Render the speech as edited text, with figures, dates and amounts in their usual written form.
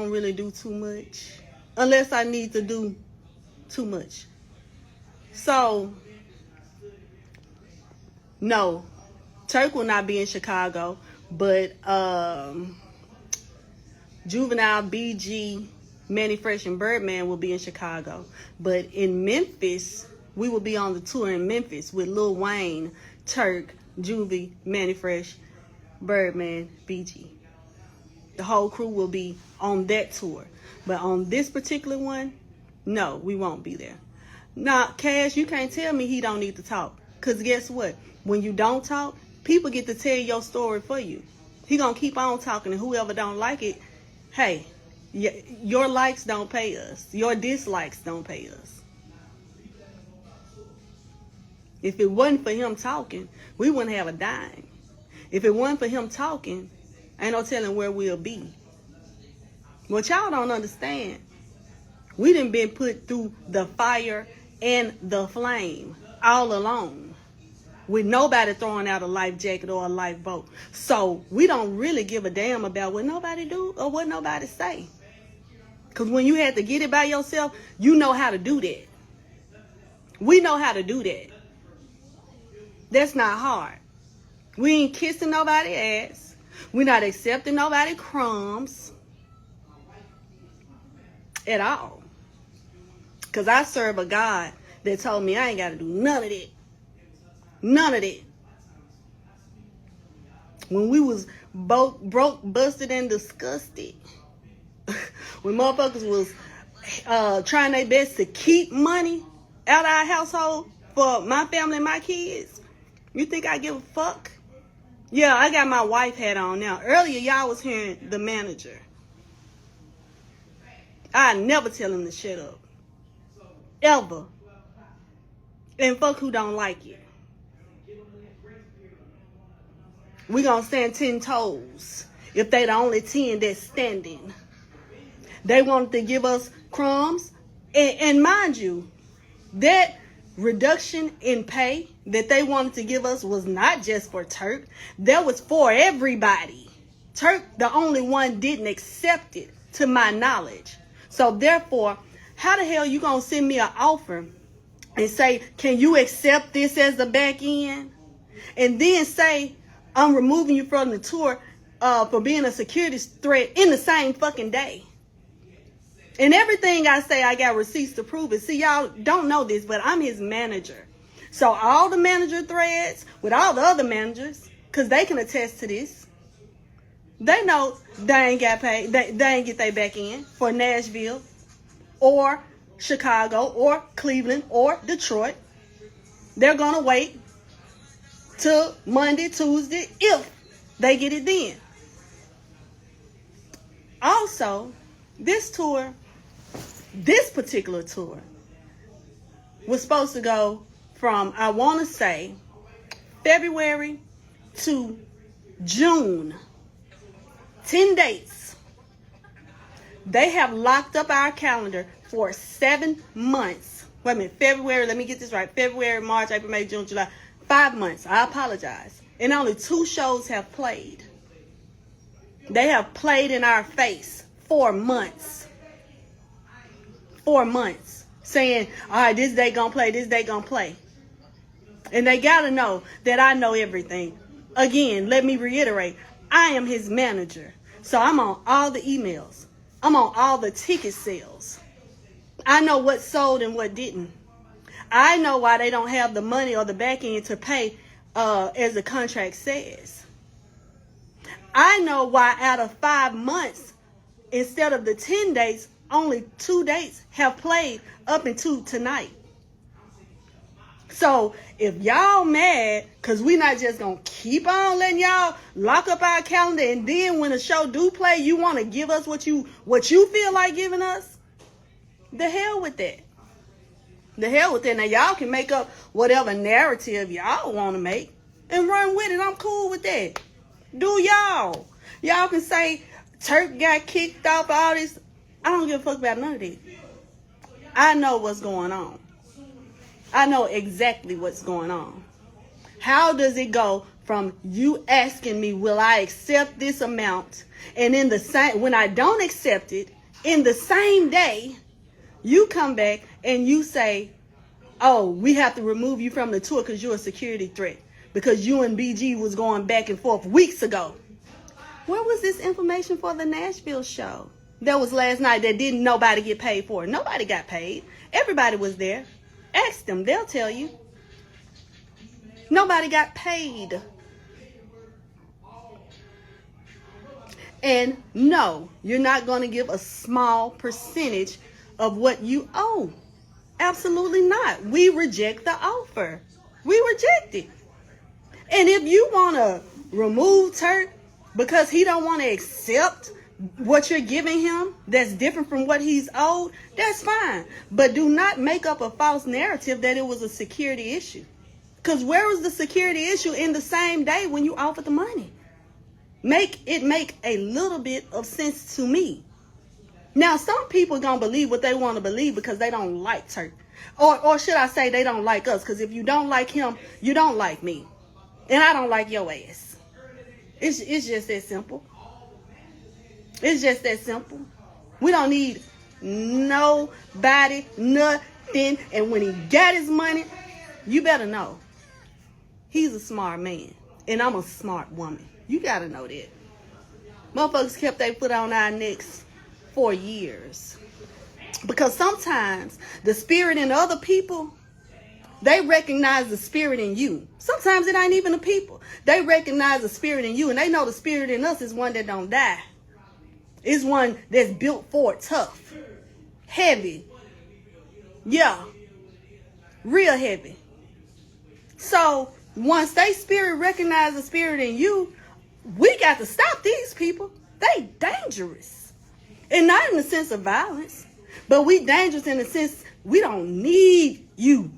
don't really do too much unless I need to do too much. So, no, Turk will not be in Chicago, but Juvenile, BG, Manny Fresh, and Birdman will be in Chicago. But in Memphis, we will be on the tour in Memphis with Lil Wayne, Turk, Juvie, Manny Fresh, Birdman, BG. The whole crew will be on that tour. But on this particular one, no, we won't be there. Now, Cash, you can't tell me he don't need to talk. Because guess what? When you don't talk, people get to tell your story for you. He going to keep on talking, and whoever don't like it, hey, your likes don't pay us. Your dislikes don't pay us. If it wasn't for him talking, we wouldn't have a dime. If it wasn't for him talking, ain't no telling where we'll be. What y'all don't understand, we done been put through the fire and the flame all alone, with nobody throwing out a life jacket or a lifeboat. So we don't really give a damn about what nobody do or what nobody say. Because when you had to get it by yourself, you know how to do that. We know how to do that. That's not hard. We ain't kissing nobody's ass. We're not accepting nobody's crumbs at all. Because I serve a God that told me I ain't got to do none of that. None of that. When we was both broke, busted, and disgusted, when motherfuckers was trying their best to keep money out of our household for my family and my kids, you think I give a fuck? Yeah, I got my wife hat on now. Earlier, y'all was hearing the manager. I never tell him to shut up. Ever. And fuck who don't like it. We gonna stand 10 toes if they the only 10 that's standing. They wanted to give us crumbs. And mind you, that reduction in pay that they wanted to give us was not just for Turk. That was for everybody. Turk, the only one, didn't accept it, to my knowledge. So therefore, how the hell you gonna send me an offer and say, can you accept this as the back end? And then say, I'm removing you from the tour for being a security threat in the same fucking day. And everything I say, I got receipts to prove it. See, y'all don't know this, but I'm his manager. So all the manager threads with all the other managers, because they can attest to this, they know they ain't got paid. They ain't get their back end for Nashville or Chicago or Cleveland or Detroit. They're going to wait till Monday, Tuesday, if they get it then. Also, this particular tour was supposed to go from, I want to say, February to June. 10 dates. They have locked up our calendar for 7 months. Wait a minute, February, let me get this right. February, March, April, May, June, July. 5 months. I apologize. And only 2 shows have played. They have played in our face 4 months. 4 months. Saying, all right, this day gonna play, this day gonna play. And they gotta know that I know everything. Again, let me reiterate. I am his manager. So I'm on all the emails. I'm on all the ticket sales. I know what sold and what didn't. I know why they don't have the money or the back end to pay as the contract says. I know why out of 5 months, instead of the 10 dates, only 2 dates have played up until tonight. So if y'all mad, because we not just going to keep on letting y'all lock up our calendar, and then when a show do play, you want to give us what you feel like giving us, the hell with that. The hell with that. Now, y'all can make up whatever narrative y'all want to make and run with it. I'm cool with that. Do y'all. Y'all can say Turk got kicked off, all this. I don't give a fuck about none of that. I know what's going on. I know exactly what's going on. How does it go from you asking me, will I accept this amount, And in the same, when I don't accept it, in the same day, you come back and you say, oh, we have to remove you from the tour because you're a security threat. Because you and BG was going back and forth weeks ago. Where was this information for the Nashville show? That was last night that didn't nobody get paid for. Nobody got paid. Everybody was there. Ask them. They'll tell you. Nobody got paid. And no, you're not going to give a small percentage of what you owe. Absolutely not. We reject the offer. We reject it. And if you want to remove Turk because he don't want to accept what you're giving him that's different from what he's owed, that's fine. But do not make up a false narrative that it was a security issue. Because where was the security issue in the same day when you offered the money? Make a little bit of sense to me. Now, some people going to believe what they want to believe because they don't like Turk. Or should I say they don't like us? Because if you don't like him, you don't like me. And I don't like your ass. It's just that simple. It's just that simple. We don't need nobody, nothing. And when he got his money, you better know. He's a smart man. And I'm a smart woman. You got to know that. Motherfuckers kept their foot on our necks for years. Because sometimes the spirit in other people, they recognize the spirit in you. Sometimes it ain't even the people. They recognize the spirit in you. And they know the spirit in us is one that don't die. It's one that's built for it, tough. Heavy. Yeah. Real heavy. So once they spirit recognize the spirit in you, we got to stop these people. They dangerous. And not in the sense of violence, but we dangerous in the sense we don't need you.